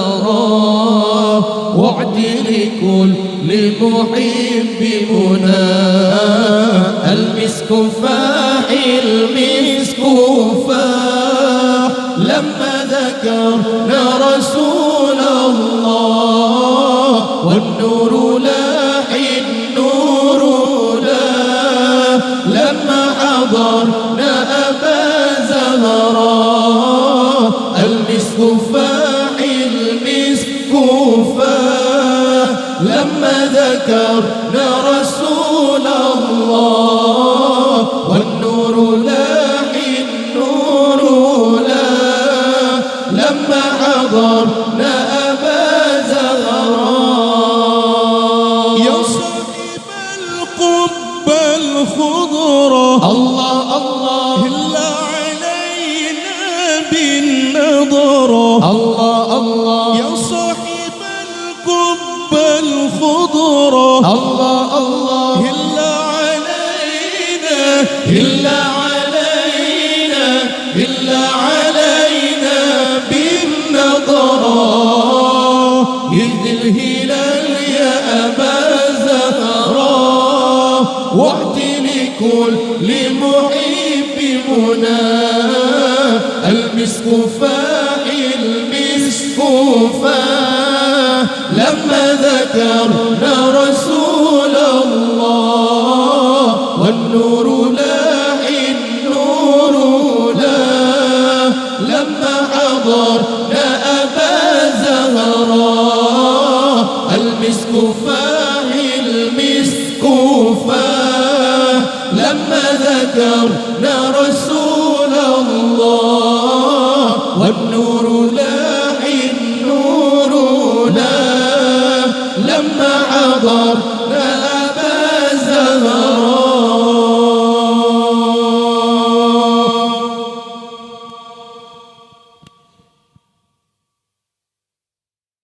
أبازهرا وعد لكل محب منى المسك فاح المسك فاح لما ذكرنا رسول الله والنور لاح النور لاح لما حضرنا أبازهرا المسك فاح المسك فاح لما ذكرنا رسول الله والنور لاح النور لاح لما حضرنا أبازهرا يا صاحب القبة الخضرا الله الله هلا علينا بالنظرة الله الله يا صاحب القبة الخضرا الله الله هلا علينا إلا علينا إلا علينا بالنظرة إذ الهلال يا أبازهرا وعد لكل محب منى المسك فاح المسك فاح لما ذكرنا رسول الله والنور لاح النور لاح لما حضرنا أبازهرا المسك فاح المسك فاح لما ذكرنا رسول الله والنور لاح النور لاح لما حضر